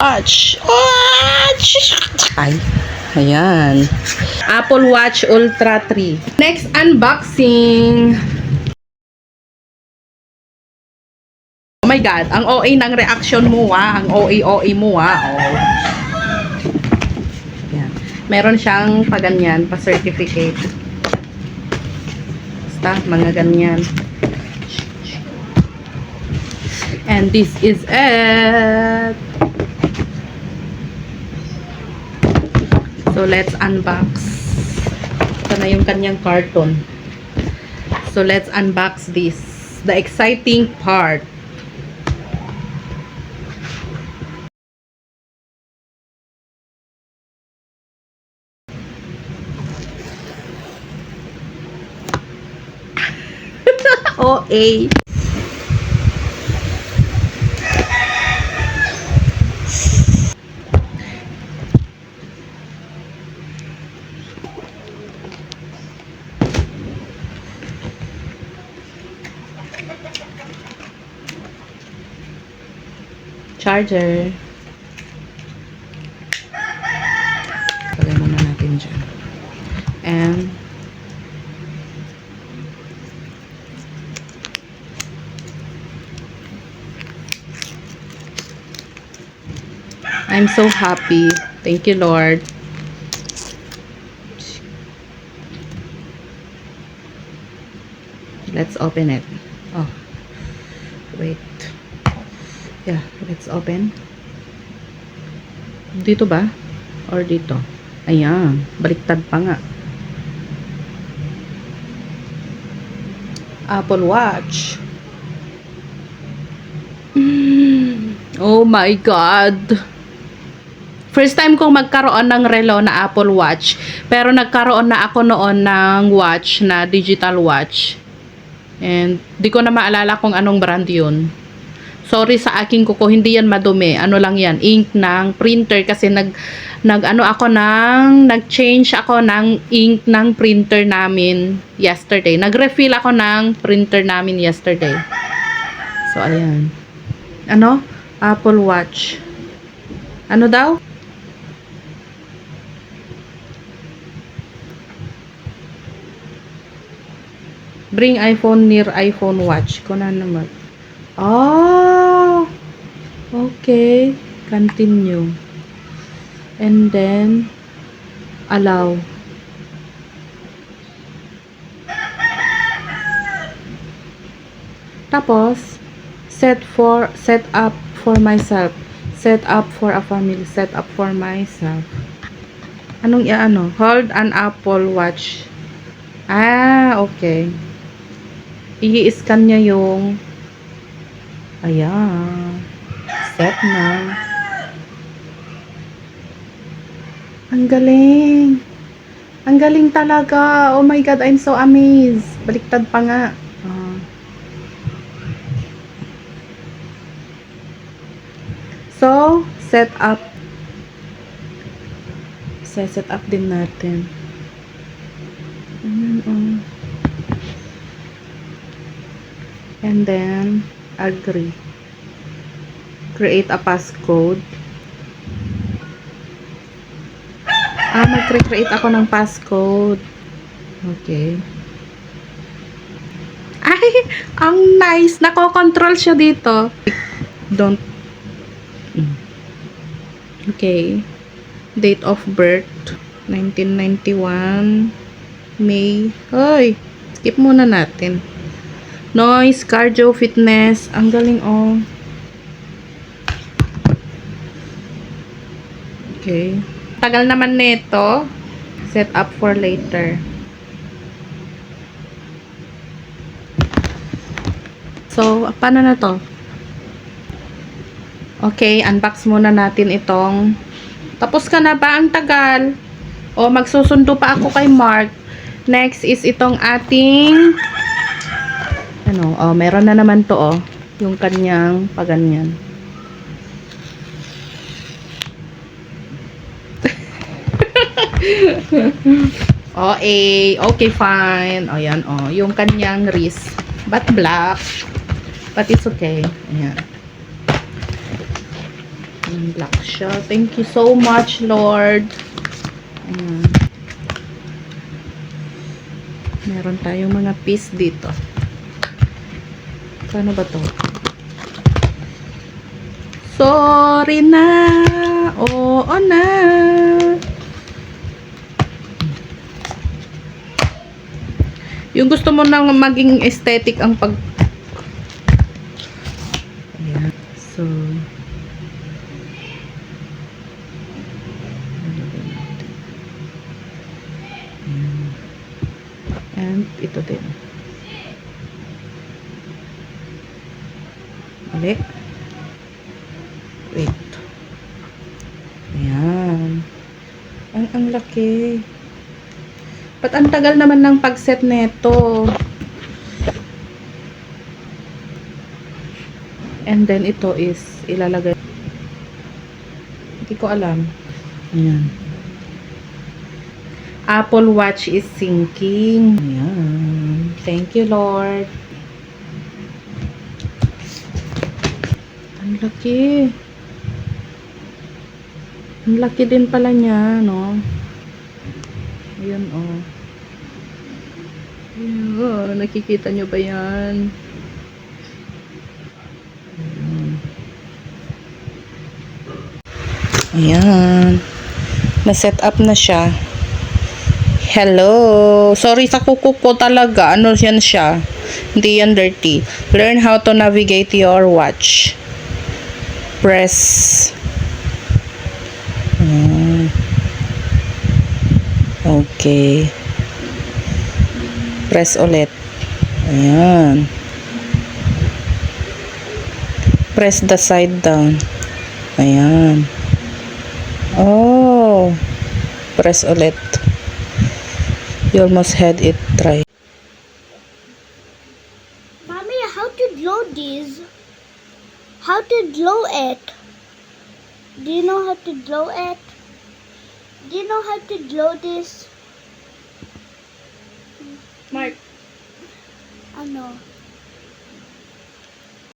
Watch. Watch. Ay. Ayan. Apple Watch Ultra 3. Next unboxing. Oh my God. Ang OA ng reaction mo Ang OA mo Oh. Ayan. Meron siyang paganyan, pa-certificate. Basta, mga ganyan. And this is it. So, let's unbox. Ito na yung kanyang carton. So, let's unbox this. The exciting part. OA. Charger. Lagay muna natin dyan. And I'm so happy. Thank you, Lord. Let's open it. Oh, wait. Yeah, let's open. Dito ba? Or dito? Ayan, baliktad pa nga. Apple Watch. Oh my God. First time kong magkaroon ng relo na Apple Watch. Pero nagkaroon na ako noon ng watch na digital watch. And di ko na maalala kung anong brand yun. Sorry sa aking kuko, hindi yan madumi. Ano lang yan, ink ng printer kasi nag-change ako ng ink ng printer namin yesterday. Nag-refill ako ng printer namin yesterday. So ayan. Ano? Apple Watch. Ano daw? Bring iPhone near iPhone watch. Ko na naman. Oh, okay. Continue. And then, allow. Tapos, set up for myself. Set up for a family. Set up for myself. Anong ano? Hold an Apple Watch. Ah, okay. I-scan niya yung ayan. Set na. Ang galing. Ang galing talaga. Oh my God, I'm so amazed. Baliktad pa nga. So, set up. Set up din natin. And then, agree. Create a passcode. Mag-create ako ng passcode. Okay. Ay, ang nice. Nako-control siya dito. Don't. Okay. Date of birth. 1991. May. Hoy. Skip muna natin. Noise, cardio, fitness. Ang galing, oh. Okay. Tagal naman nito. Set up for later. So, paano na to? Okay, unbox muna natin itong. Tapos ka na ba? Ang tagal. O, magsusundo pa ako kay Mark. Next is itong ating ano, oh, meron na naman to, oh. Yung kanyang paganyan. Okay, fine. O, yan, oh. Yung kanyang wrist. But black. But it's okay. Ayan. Black shell. Thank you so much, Lord. Ayan. Meron tayong mga piece dito. Paano ba to? Sorry na. Oo na. Yung gusto mo nang maging aesthetic ang pag... Ayan. So, and ito din. Ulit. Wait. Ayan. Ang laki. Ba't ang tagal naman ng pag-set neto? And then ito is ilalagay. Hindi ko alam. Ayan. Apple Watch is syncing. Ayan. Thank you, Lord. Ang laki. Ang laki din pala niya, no? Ayan, oh. Ayan, nakikita nyo ba yan? Ayan. Na-set up na siya. Hello. Sorry sa kuko ko talaga. Ano yan siya? Hindi yan dirty. Learn how to navigate your watch. Press. Okay. Press ulit. Ayan. Press the side down. Ayan. Oh. Press ulit. You almost had it. Try. Mommy, how to draw this? How to draw it? Do you know how to draw it? Do you know how to draw this? Mark. I know.